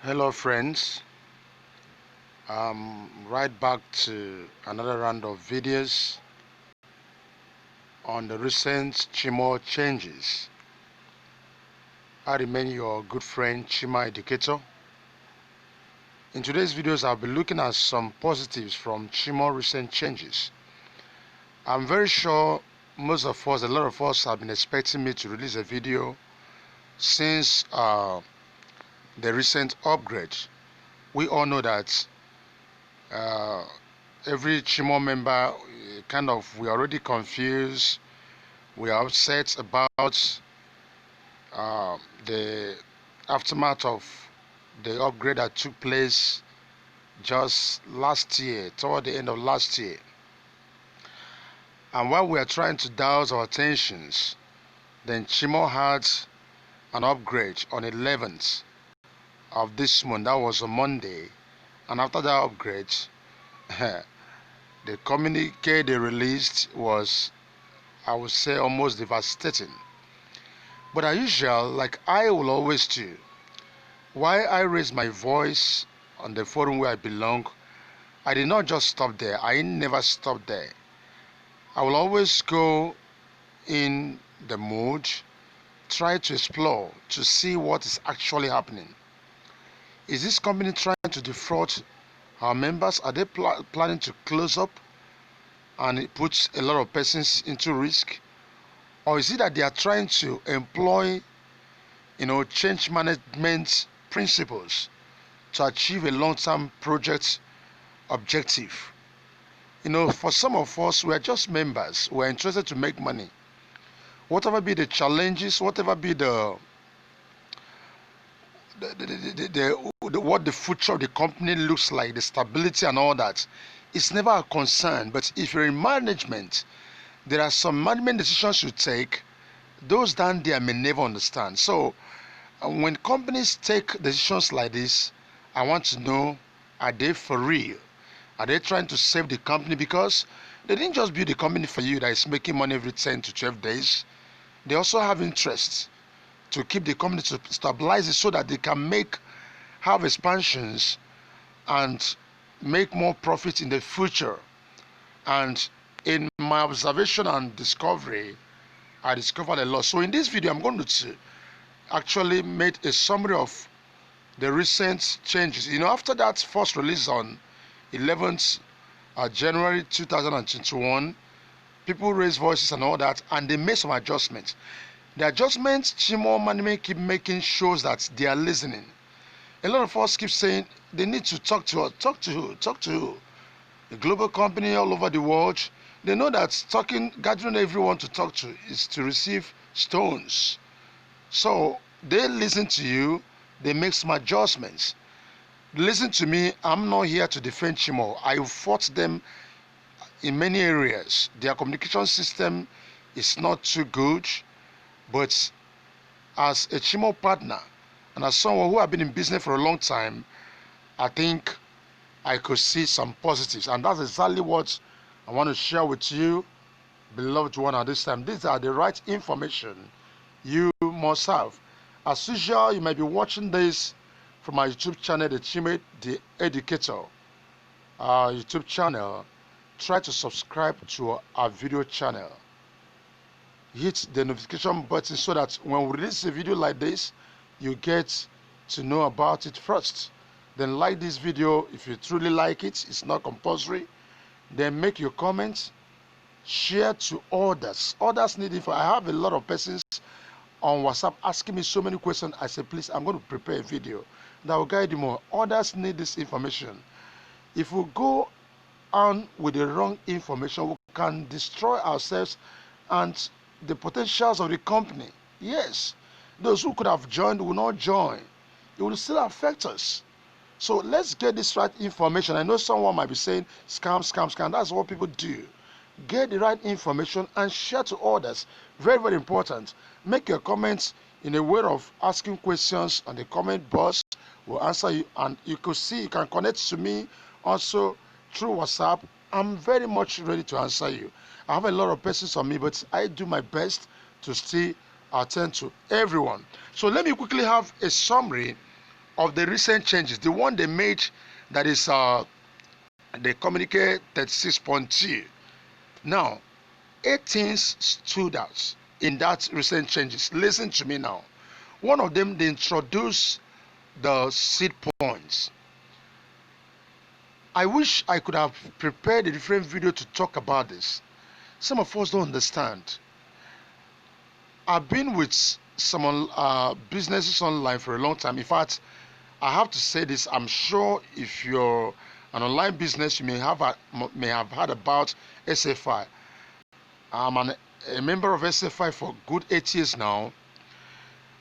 Hello friends, right back to another round of videos on the recent Chymall changes. I remain your good friend Chymall Educator. In today's videos I'll be looking at some positives from Chymall recent changes. I'm very sure a lot of us have been expecting me to release a video since the recent upgrade. We all know that uh, every Chymall member we're already confused. We are upset about the aftermath of the upgrade that took place just last year, toward the end of last year. And while we are trying to douse our tensions, then Chymall had an upgrade on 11th of this month. That was a Monday. And after that upgrade, the communique they released was, I would say, almost devastating. But as usual, like I will always do, why I raise my voice on the forum where I belong, I did not just stop there. I never stopped there. I will always go in the mood, try to explore, to see what is actually happening. Is this company trying to defraud our members? Are they planning to close up and it puts a lot of persons into risk? Or is it that they are trying to employ, change management principles to achieve a long-term project objective? For some of us, we are just members. We are interested to make money. Whatever be the challenges, whatever be what the future of the company looks like, the stability and all that, it's never a concern. But if you're in management, there are some management decisions you take. Those down there may never understand. So when companies take decisions like this, I want to know, are they for real? Are they trying to save the company? Because they didn't just build a company for you that is making money every 10 to 12 days. They also have interest to keep the company, to stabilize it so that they can have expansions and make more profit in the future. And in my observation and discovery, I discovered a lot. So in this video, I'm going to actually make a summary of the recent changes. After that first release on 11th January 2021, people raised voices and all that, and they made some adjustments. The adjustments Chymall management keep making shows that they are listening. A lot of us keep saying they need to talk to us. Talk to who? Talk to who? A global company all over the world. They know that gathering everyone to talk to is to receive stones. So they listen to you. They make some adjustments. Listen to me. I'm not here to defend Chymall. I fought them in many areas. Their communication system is not too good. But as a Chymall partner and as someone who has been in business for a long time, I think I could see some positives. And that's exactly what I want to share with you, beloved one, at this time. These are the right information you must have. As usual, you might be watching this from my YouTube channel, the Chymall the Educator YouTube channel. Try to subscribe to our video channel. Hit the notification button so that when we release a video like this, you get to know about it first. Then like this video if you truly like it. It's not compulsory. Then make your comments, share to others need it. I have a lot of persons on WhatsApp asking me so many questions. I said, please, I'm going to prepare a video that will guide you more. Others need this information. If we go on with the wrong information, we can destroy ourselves and the potentials of the company. Yes, those who could have joined will not join. It will still affect us. So let's get this right information. I know someone might be saying scam, scam, scam. That's what people do. Get the right information and share to others. Very, very important. Make your comments in a way of asking questions on the comment box. We'll answer you, and you can connect to me also through WhatsApp. I'm very much ready to answer you. I have a lot of persons on me, but I do my best to still attend to everyone. So let me quickly have a summary of the recent changes, the one they made, that is the communique 36.2. Now, 8 things stood out in that recent changes. Listen to me now. One of them, they introduced the seed points. I wish I could have prepared a different video to talk about this. Some of us don't understand. I've been with some businesses online for a long time. In fact, I have to say this. I'm sure if you're an online business, you may have heard about SFI. I'm a member of SFI for good 8 years now.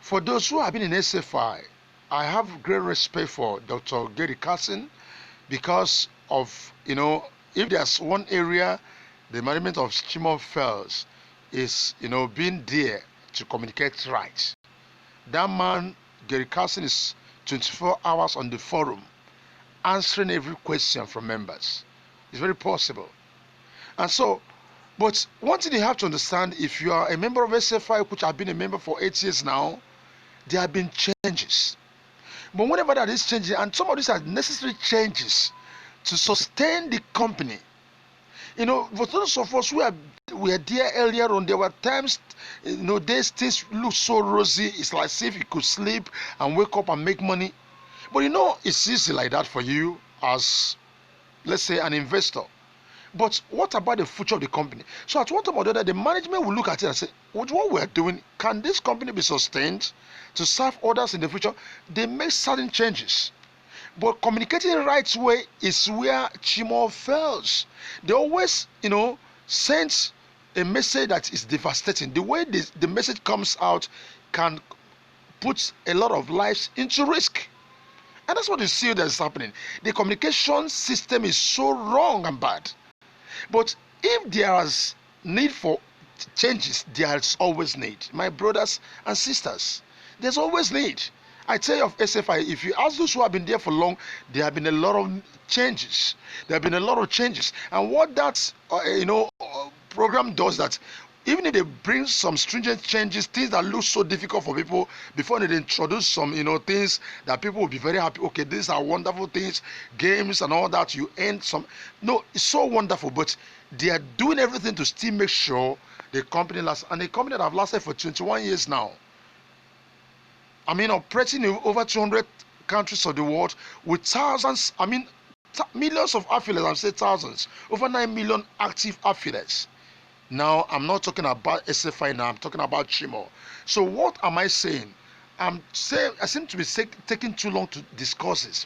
For those who have been in SFI, I have great respect for Dr. Gary Carson, because of, if there's one area the management of Chymall fails is, being there to communicate right. That man, Gary Carson, is 24 hours on the forum answering every question from members. It's very possible. And so, but one thing you have to understand, if you are a member of SFI, which I've been a member for 8 years now, there have been changes. But whenever that is changing, and some of these are necessary changes to sustain the company. For those of us who were there earlier on, there were times, days things look so rosy. It's like as if you could sleep and wake up and make money. But it's easy like that for you as, let's say, an investor. But what about the future of the company? So at one time or the other, the management will look at it and say, with what we're doing, can this company be sustained to serve others in the future? They make certain changes. But communicating the right way is where Chymall fails. They always, send a message that is devastating. The way the message comes out can put a lot of lives into risk. And that's what you see that is happening. The communication system is so wrong and bad. But if there is need for changes, there is always need. My brothers and sisters, there's always need. I tell you of SFI, if you ask those who have been there for long, there have been a lot of changes. There have been a lot of changes. And what that program does, that even if they bring some stringent changes, things that look so difficult for people, before they introduce some things that people will be very happy, okay, these are wonderful things, games and all that, you earn some. No, it's so wonderful, but they are doing everything to still make sure the company lasts. And the company that have lasted for 21 years now, operating in over 200 countries of the world with thousands, millions of affiliates. I'm saying thousands, over 9 million active affiliates. Now, I'm not talking about SFI now, I'm talking about Chymall. So what am I saying? I seem to be taking too long to discuss this.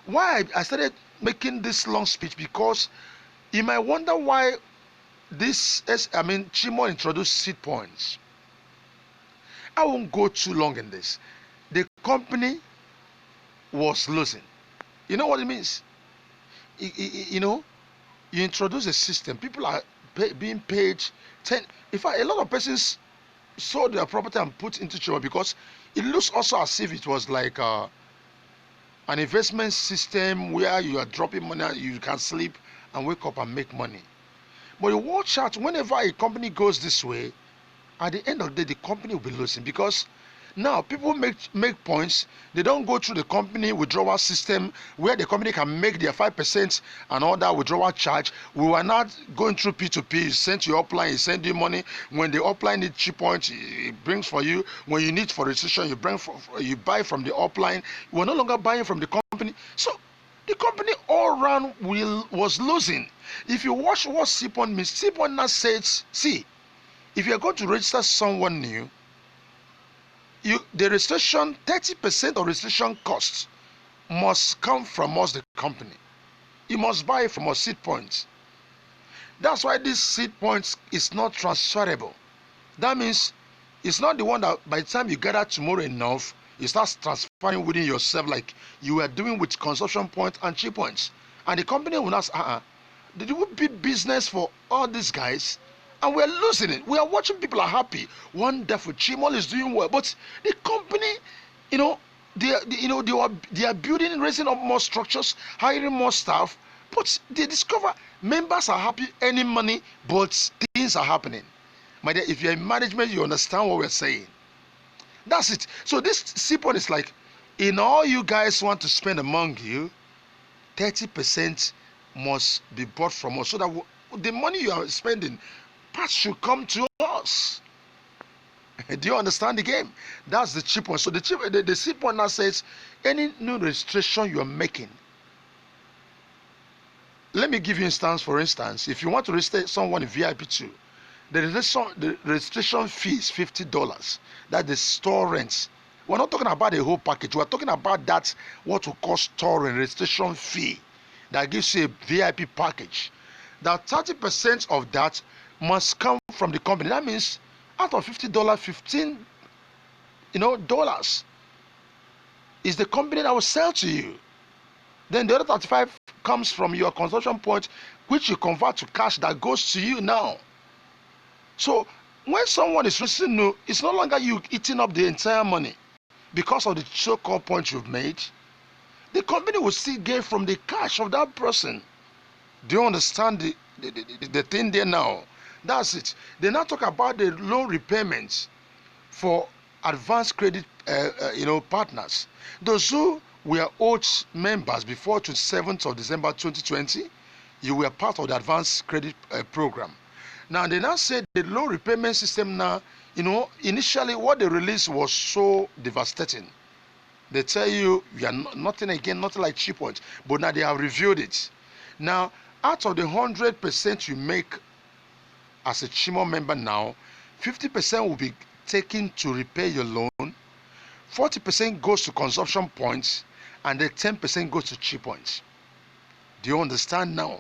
Why I started making this long speech, because you might wonder why Chymall introduced seed points. I won't go too long in this. The company was losing. You know what it means? You introduce a system. People are being paid 10. In fact, a lot of persons sold their property and put into Chymall, because it looks also as if it was like an investment system where you are dropping money, you can sleep and wake up and make money. But you watch out, whenever a company goes this way, at the end of the day, the company will be losing, because now people make points. They don't go through the company withdrawal system where the company can make their 5% and all that withdrawal charge. We were not going through P2P. You send to your upline, you send you money. When the upline needs cheap points, it brings for you. When you need for registration, you buy from the upline. We're no longer buying from the company. So the company all around was losing. If you watch what C-point means, C-point now says, see, if you're going to register someone new, the registration, 30% of registration costs must come from us, the company. You must buy from us seed points. That's why this seed points is not transferable. That means it's not the one that by the time you gather tomorrow enough, you start transferring within yourself like you were doing with consumption points and cheap points. And the company will ask, did we bid business for all these guys? And we're losing it. We are watching people are happy. Wonderful. Chymall is doing well. But the company, they are building, raising up more structures, hiring more staff. But they discover members are happy, earning money, but things are happening. My dear, if you're in management, you understand what we're saying. That's it. So this C-point is like, In all you guys want to spend among you, 30% must be bought from us so that the money you are spending, part should come to us. Do you understand the game? That's the cheap one. So the cheap one now says any new registration you are making. Let me give you instance. For instance, if you want to register someone in VIP2, the registration fee is $50. That the store rents. We're not talking about the whole package. We're talking about that what will cost store and registration fee that gives you a VIP package. That 30% of that must come from the company. That means out of $50, 15 dollars is the company that will sell to you. Then the other 35 comes from your consumption point, which you convert to cash that goes to you now. So when someone is listening, it's no longer you eating up the entire money because of the so-called point you've made. The company will still gain from the cash of that person. Do you understand the thing there now? That's it. They now talk about the loan repayments for advanced credit partners. Those who were old members before 27th of December 2020, you were part of the advanced credit program. Now they now say the loan repayment system now, initially what they released was so devastating. They tell you are nothing like cheap points, but now they have reviewed it. Now, out of the 100% you make as a Chymall member now, 50% will be taken to repay your loan, 40% goes to consumption points, and then 10% goes to cheap points. Do you understand now?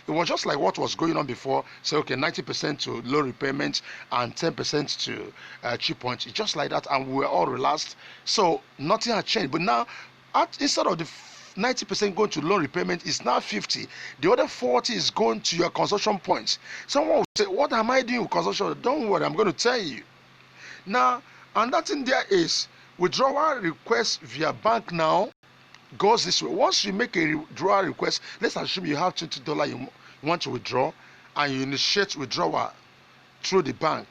It was just like what was going on before. Say, okay, 90% to loan repayments and 10% to cheap points. It's just like that, and we were all relaxed. So nothing had changed. But now, instead of the 90% going to loan repayment, it's now 50. The other 40 is going to your consumption points. Someone will say, what am I doing with consumption? Don't worry, I'm going to tell you. Now, and that thing there is withdrawal request via bank now goes this way. Once you make a withdrawal request, let's assume you have $20 you want to withdraw, and you initiate withdrawal through the bank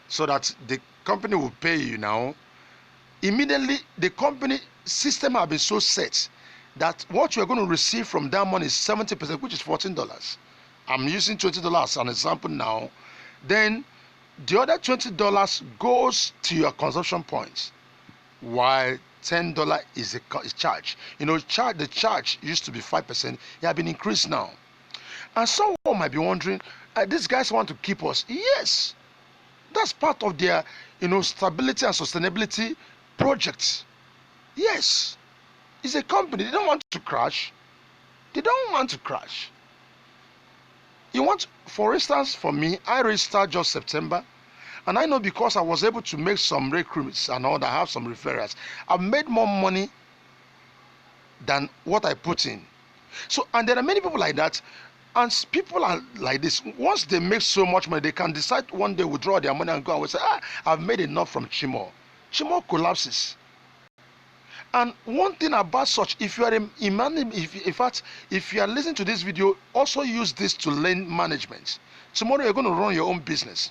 so that the company will pay you now. Immediately, the company system has been so set that what you are going to receive from that money is 70%, which is $14. I'm using $20 as an example now. Then the other $20 goes to your consumption points, while $10 is charge. The charge used to be 5%. It has been increased now. And someone might be wondering, these guys want to keep us. Yes, that's part of their, stability and sustainability project. Yes, it's a company. They don't want to crash. They don't want to crash. You want, for instance, for me, I registered just September. And I know because I was able to make some recruits and all that, I have some referrals, I've made more money than what I put in. So, and there are many people like that, and people are like this. Once they make so much money, they can decide one day withdraw their money and go and say, I've made enough from Chymall. Chymall collapses. And one thing about such, if you are if you are listening to this video, also use this to learn management. Tomorrow you're going to run your own business.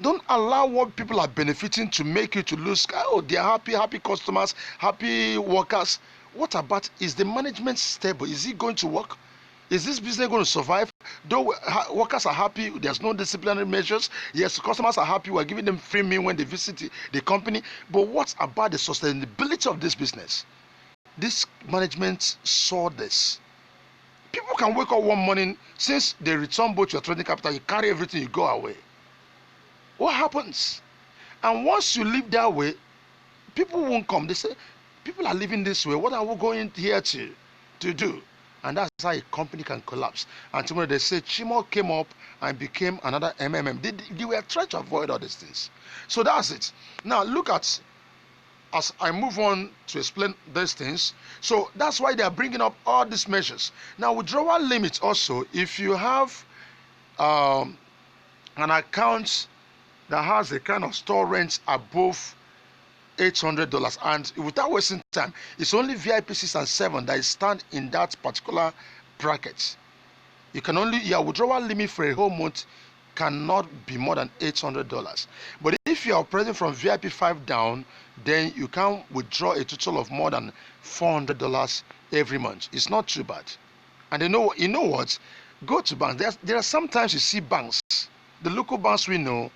Don't allow what people are benefiting to make you to lose. Oh, they are happy customers, happy workers. What about, is the management stable? Is it going to work? Is this business going to survive? Though workers are happy, there's no disciplinary measures. Yes, customers are happy, we're giving them free meal when they visit the company. But what about the sustainability of this business? This management saw this. People can wake up one morning, since they return both your trading capital, you carry everything, you go away. What happens? And once you live that way, people won't come. They say, people are living this way. What are we going here to do? And that's how a company can collapse. And tomorrow they say Chymall came up and became another MMM. They were trying to avoid all these things. So that's it. Now look at, as I move on to explain these things. So that's why they are bringing up all these measures. Now withdrawal limits also, if you have an account that has a kind of store rent above $800, and without wasting time, it's only VIP 6 and 7 that stand in that particular bracket. You can only, your withdrawal limit for a whole month cannot be more than $800. But if you are operating from VIP 5 down, then you can withdraw a total of more than $400 every month. It's not too bad. And you know what? Go to banks. There are sometimes you see banks, the local banks we know,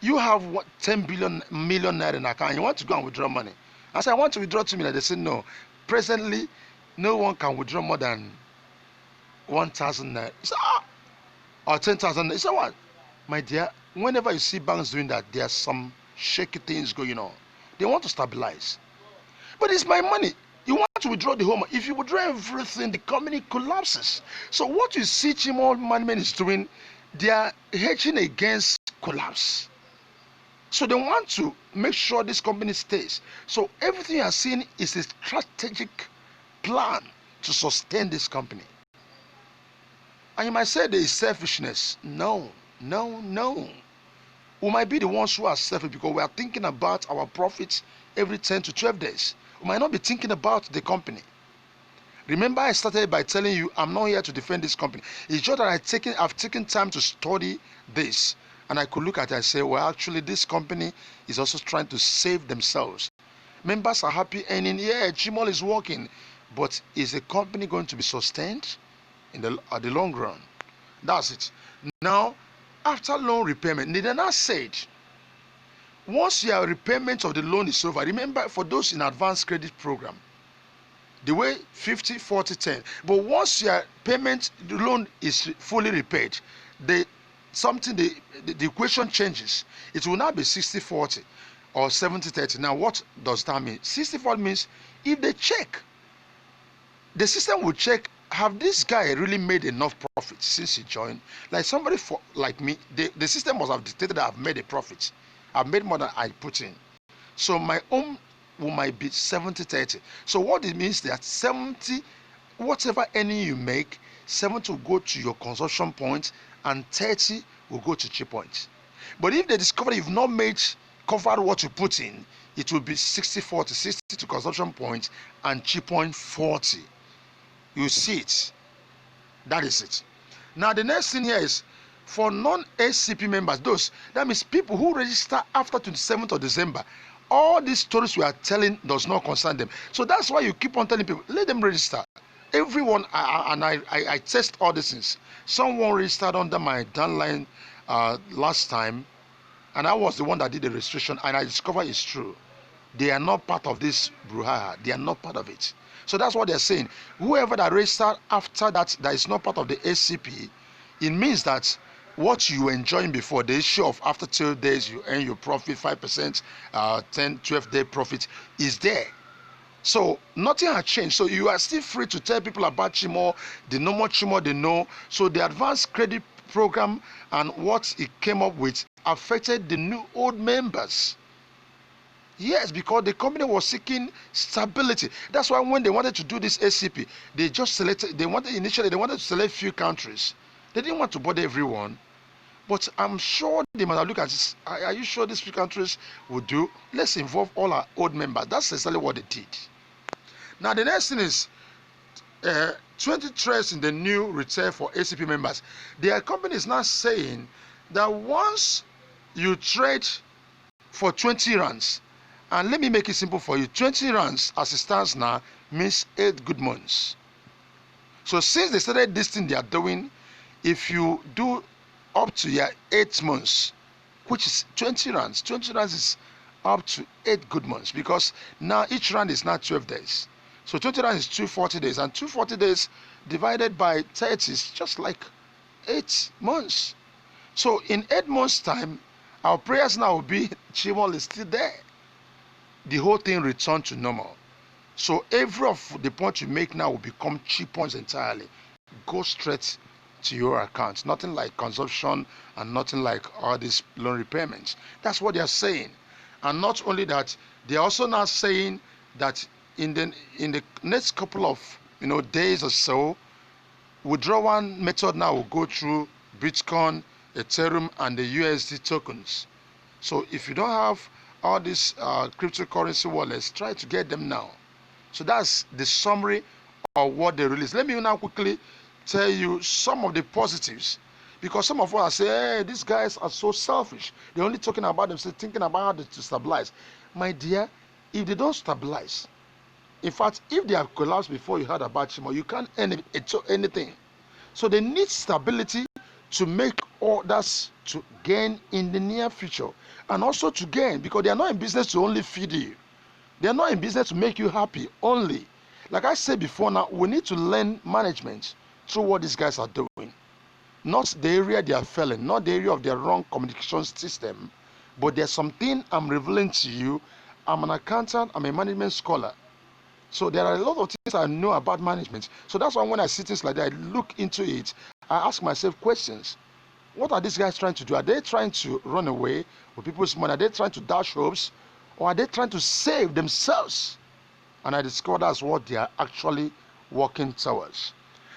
you have what, 10 million naira in account. You want to go and withdraw money. I say I want to withdraw 2 million. They say no. Presently, no one can withdraw more than 1,000 naira. You say, or 10,000. You say what? My dear, whenever you see banks doing that, there are some shaky things going on. They want to stabilize. But it's my money. You want to withdraw the whole money. If you withdraw everything, the company collapses. So what you see Chymall management is doing, they are hedging against collapse. So they want to make sure this company stays. So everything you are seeing is a strategic plan to sustain this company. And you might say there is selfishness. No. We might be the ones who are selfish because we are thinking about our profits every 10 to 12 days. We might not be thinking about the company. Remember, I started by telling you I'm not here to defend this company. It's just that I've taken time to study this. And I could look at it and say, well, actually, this company is also trying to save themselves. Members are happy earning. Yeah, Chymall is working. But is the company going to be sustained at the long run? That's it. Now, after loan repayment, they now said, once your repayment of the loan is over, remember for those in advanced credit program, the way 50, 40, 10. But once your payment, the loan is fully repaid, the equation changes. It will now be 60-40 or 70-30. Now, what does that mean? 60-40 means if they check, the system will check, have this guy really made enough profit since he joined? Like somebody like me, the system must have dictated that I've made a profit. I've made more than I put in. So my own might be 70-30. So what it means that 70, whatever earning you make, 70 will go to your consumption point and 30 will go to cheap point. But if they discover you've not covered what you put in, it will be 60-40, 60 to consumption point and cheap point 40. You see it. That is it. Now the next thing here is for non-ACP members, that means people who register after 27th of December. All these stories we are telling does not concern them. So that's why you keep on telling people, let them register. Everyone, I test all these things. Someone registered under my downline last time, and I was the one that did the registration, and I discovered it's true. They are not part of this brouhaha. They are not part of it. So that's what they're saying. Whoever that registered after that is not part of the ACP, it means that what you were enjoying before, the issue of after 12 days you earn your profit, 5%, 10, 12-day profit is there. So nothing has changed. So you are still free to tell people about Chymall. They know more Chymall they know. So the advanced credit program and what it came up with affected the old members. Yes, because the company was seeking stability. That's why when they wanted to do this ACP, they just selected. They wanted to select few countries. They didn't want to bother everyone. But I'm sure they might have looked at this. Are you sure these few countries will do? Let's involve all our old members. That's exactly what they did. Now the next thing is 20 trades in the new retail for ACP members. Their company is now saying that once you trade for 20 rands, and let me make it simple for you, 20 rands as it stands now means 8 good months. So since they started this thing they are doing, if you do up to your 8 months, which is 20 rands, 20 rands is up to 8 good months, because now each rand is now 12 days. So 20 rands is 240 days, and 240 days divided by 30 is just like 8 months. So in 8 months time, our prayers now will be Chymall is still there. The whole thing returned to normal. So every of the points you make now will become cheap points entirely. Go straight to your account. Nothing like consumption and nothing like all these loan repayments. That's what they are saying. And not only that, they are also now saying that in the next couple of days or so, withdrawal method now will go through Bitcoin, Ethereum, and the USD tokens. So if you don't have all these cryptocurrency wallets, try to get them now. So that's the summary of what they released. Let me now quickly tell you some of the positives. Because some of us say, hey, these guys are so selfish. They're only talking about themselves, thinking about how to stabilize. My dear, if they don't stabilize, in fact, if they have collapsed before you heard about Chymall, you can't earn anything. So they need stability to make others to gain in the near future, and also to gain, because they are not in business to only feed you. They are not in business to make you happy only. Like I said before, now we need to learn management through what these guys are doing. Not the area they are failing, not the area of their wrong communication system, but there's something I'm revealing to you. I'm an accountant, I'm a management scholar. So there are a lot of things I know about management. So that's why when I see things like that, I look into it. I ask myself questions. What are these guys trying to do? Are they trying to run away with people's money? Are they trying to dash hopes? Or are they trying to save themselves? And I discovered that's what they are actually working towards.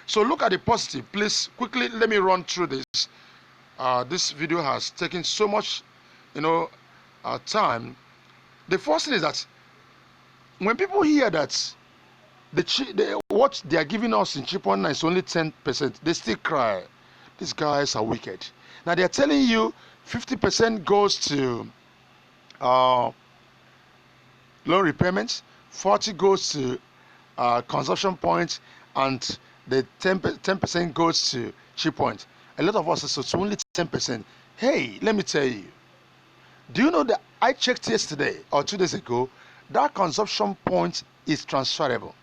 So look at the positive. Please quickly let me run through this. This video has taken so much, time. The first thing is that when people hear that what they are giving us in cheap online is only 10%, they still cry. These guys are wicked. Now they are telling you 50% goes to loan repayments, 40 goes to consumption points, and the 10% goes to cheap points. A lot of us say so it's only 10%. Hey, let me tell you. Do you know that I checked yesterday or 2 days ago? That consumption point is transferable.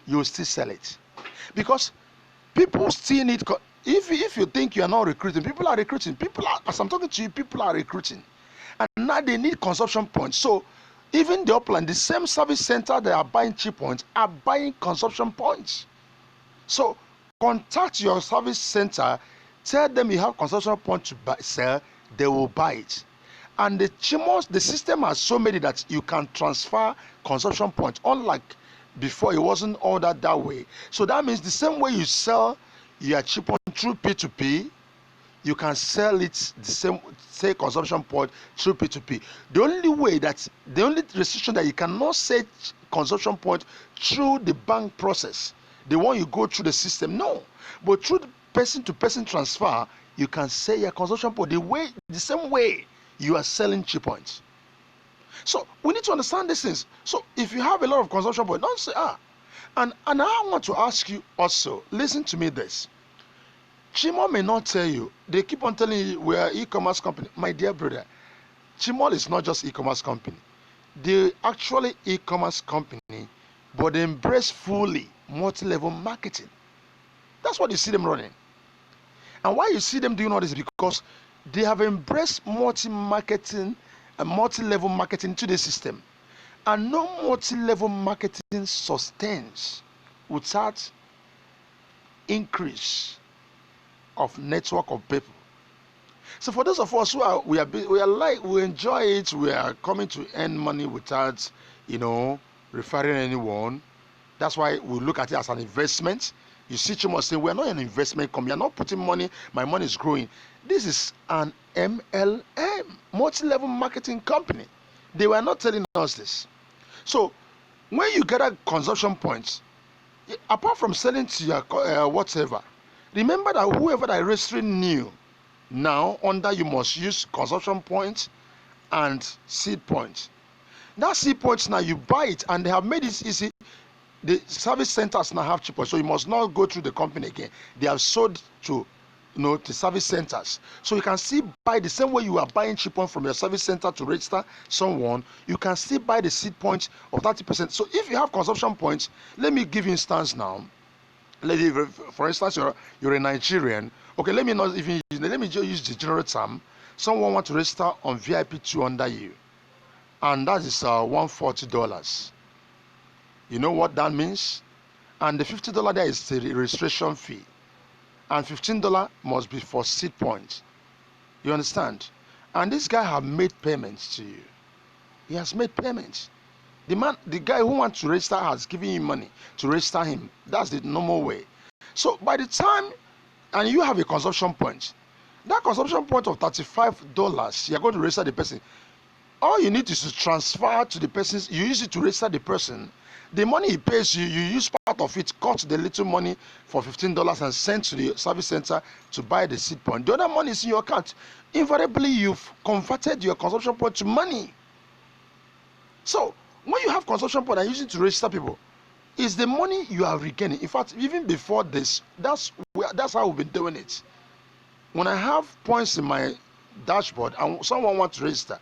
You will still sell it because people still need. If you think you are not recruiting, people are recruiting. As I'm talking to you, people are recruiting, and now they need consumption points. So even the upline, the same service center that are buying cheap points are buying consumption points. So contact your service center, tell them you have consumption point to sell, they will buy it. And the Chymall, the system has so many that you can transfer consumption points. Unlike before, it wasn't all that way. So that means the same way you sell your cheap point through P2P, you can sell it the same, say consumption point through P2P. The only restriction that you cannot set consumption point through the bank process, the one you go through the system, no. But through the person-to-person transfer, you can sell your consumption point the same way you are selling cheap points. So we need to understand these things. So if you have a lot of consumption points, don't say And I want to ask you also, listen to me this. Chymall may not tell you, they keep on telling you we are e-commerce company. My dear brother, Chymall is not just e-commerce company. They actually e-commerce company, but they embrace fully multi-level marketing. That's what you see them running. And why you see them doing all this is because they have embraced multi-marketing and multi-level marketing to the system. And no multi-level marketing sustains without increase of network of people. So for those of us who we enjoy it, we are coming to earn money without, referring anyone. That's why we look at it as an investment. You see Chymall saying, we're not an investment company. You're not putting money, my money is growing. This is an MLM, multi-level marketing company. They were not telling us this. So when you gather consumption points, apart from selling to your whatever, remember that whoever that is registering new, now under you must use consumption points and seed points. That seed points now you buy it, and they have made it easy. The service centers now have cheaper, so you must not go through the company again. They have sold to the service centers, so you can still buy the same way you are buying cheap point from your service center to register someone. You can still buy the seed points of 30%. So if you have consumption points, let me give you instance now. For instance, you're a Nigerian. Okay, let me just use the general term. Someone want to register on VIP2 under you, and that is $140. You know what that means? And the $50 there is the registration fee, and $15 must be for seed points. You understand? And this guy have made payments to you. He has made payments. The guy who wants to register has given you money to register him. That's the normal way. So by the time, and you have a consumption point, that consumption point of $35, you're going to register the person. All you need is to transfer to the person. You use it to register the person. The money he pays you, you use part of it, cut the little money for $15 and send to the service center to buy the seed point. The other money is in your account. Invariably, you've converted your consumption point to money. So when you have consumption point and use it to register people, it's the money you are regaining. In fact, even before this, that's how we've been doing it. When I have points in my dashboard and someone wants to register,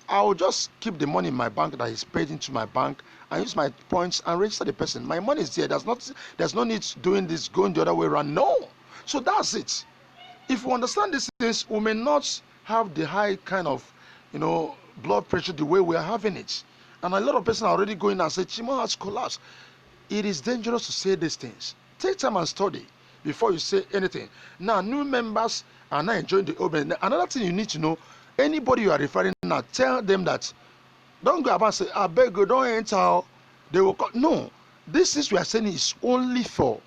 I will just keep the money in my bank that is paid into my bank and use my points and register the person. My money is there. There's no need doing this, going the other way around. No. So that's it. If we understand these things, we may not have the high kind of, blood pressure the way we are having it. And a lot of people are already going and say, Chymall has collapsed. It is dangerous to say these things. Take time and study before you say anything. Now, new members are not enjoying the open. Another thing you need to know, anybody you are referring now, tell them that don't go about and say, I beg you, don't enter. They will call. No, this is we are saying is only for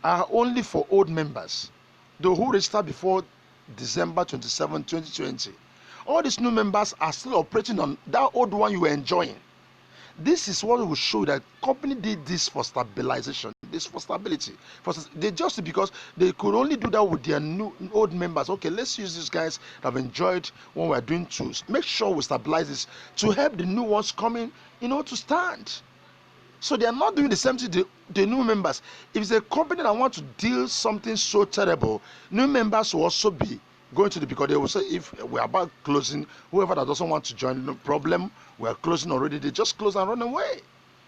old members, those who registered before December 27, 2020. All these new members are still operating on that old one you were enjoying. This is what will show that company did this for stabilization, this for stability. They just because they could only do that with their new old members. Okay, let's use these guys that have enjoyed what we're doing to make sure we stabilize this to help the new ones coming, to stand. So they are not doing the same thing the new members. If it's a company that want to deal something so terrible, new members will also be going to because they will say if we're about closing, whoever that doesn't want to join, no problem, we're closing already, they just close and run away.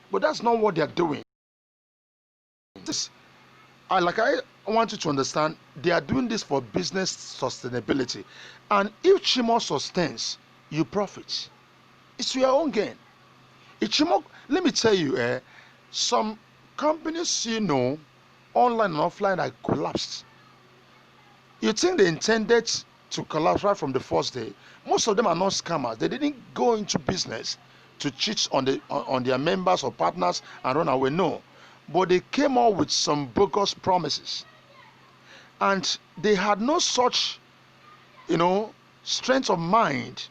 But that's not what they're doing. I want you to understand, they are doing this for business sustainability. And if Chymall sustains, you profit. It's your own gain. If Chymall, let me tell you, some companies, online and offline, are collapsed. You think they intended to collapse right from the first day? Most of them are not scammers. They didn't go into business to cheat on their members or partners and run away. No, but they came out with some bogus promises, and they had no such, strength of mind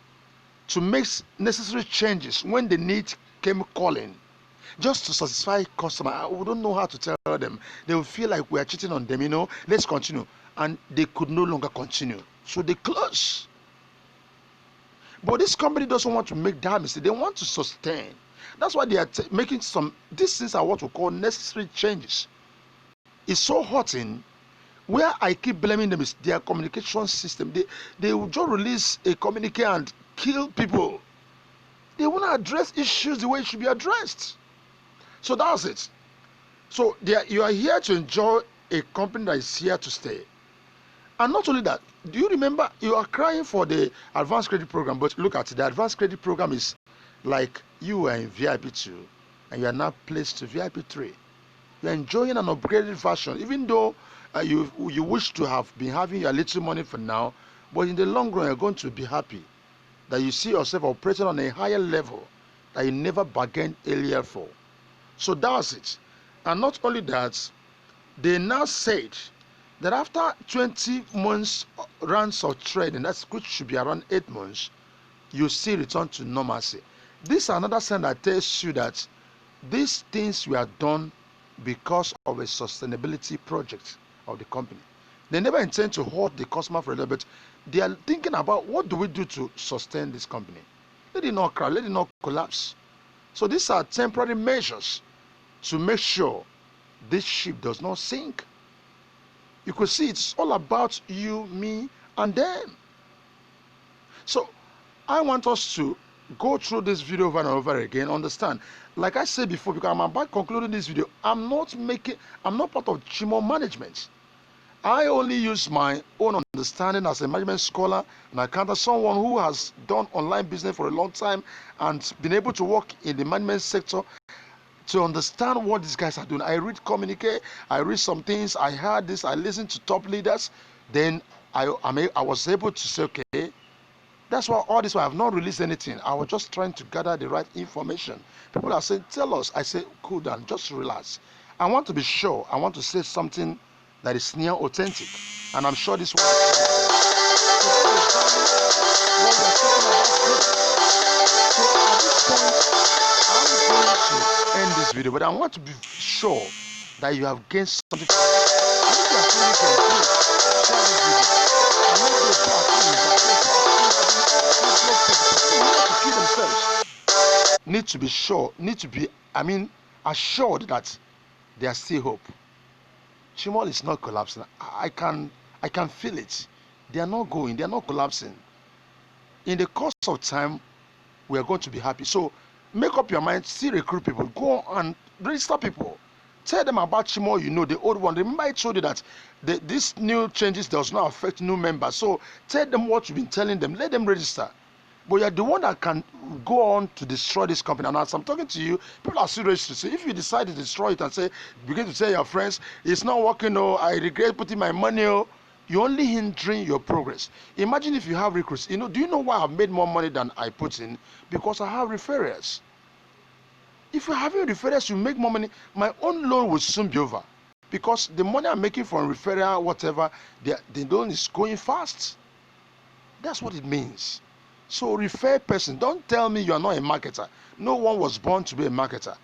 to make necessary changes when the need came calling, just to satisfy customer. We don't know how to tell them. They will feel like we are cheating on them. Let's continue. And they could no longer continue, so they close. But this company doesn't want to make that mistake. They want to sustain. That's why they are making these things are what we call necessary changes. It's so hurting. Where I keep blaming them is their communication system. They will just release a communique and kill people. They want to address issues the way it should be addressed. So that's it. So you are here to enjoy a company that is here to stay. And not only that, do you remember you are crying for the advanced credit program, but look at it, the advanced credit program is like you are in VIP 2 and you are now placed to VIP 3. You are enjoying an upgraded version, even though you wish to have been having your little money for now, but in the long run you're going to be happy that you see yourself operating on a higher level that you never bargained earlier for. So that's it. And not only that, they now said that after 20 months runs of trading, which should be around 8 months, you see return to normalcy. This is another sign that tells you that these things were done because of a sustainability project of the company. They never intend to hurt the customer for a little bit. They are thinking about what do we do to sustain this company. Let it not crash, let it not collapse. So these are temporary measures to make sure this ship does not sink. You could see it's all about you, me, and them. So I want us to go through this video over and over again. Understand, like I said before, because I'm about concluding this video, I'm not part of Chymall management. I only use my own understanding as a management scholar and accountant, someone who has done online business for a long time and been able to work in the management sector to understand what these guys are doing. I read communique, I read some things, I heard this, I listened to top leaders, then I was able to say, okay, that's why all this, I have not released anything. I was just trying to gather the right information. People are saying, tell us. I say, cool down, just relax. I want to be sure, I want to say something that is near authentic. And I'm sure this one is what we're talking about here. this video, but I want to be sure that you have gained something. If you are feeling confused, share this video. And let those who are feeling that to kill themselves need to be sure, assured that there is still hope. Chymall is not collapsing. I can feel it. They are not going. They are not collapsing. In the course of time, we are going to be happy. So make up your mind. Still recruit people. Go and register people. Tell them about Chymall. You know the old one. Remember I told you that this new changes does not affect new members. So tell them what you've been telling them. Let them register. But you're the one that can go on to destroy this company. And as I'm talking to you, people are still registered. So if you decide to destroy it and begin to tell your friends, it's not working, I regret putting my money, you're only hindering your progress. Imagine if you have recruits. Do you know why I've made more money than I put in? Because I have referrals. If you have referrals, you make more money. My own loan will soon be over. Because the money I'm making from referral, whatever, the loan is going fast. That's what it means. So refer person. Don't tell me you are not a marketer. No one was born to be a marketer.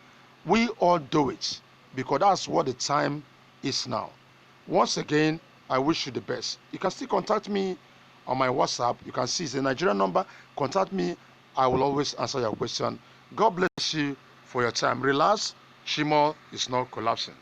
We all do it because that's what the time is now. Once again, I wish you the best. You can still contact me on my WhatsApp. You can see it's a Nigerian number. Contact me. I will always answer your question. God bless you for your time. Relax. Chymall is not collapsing.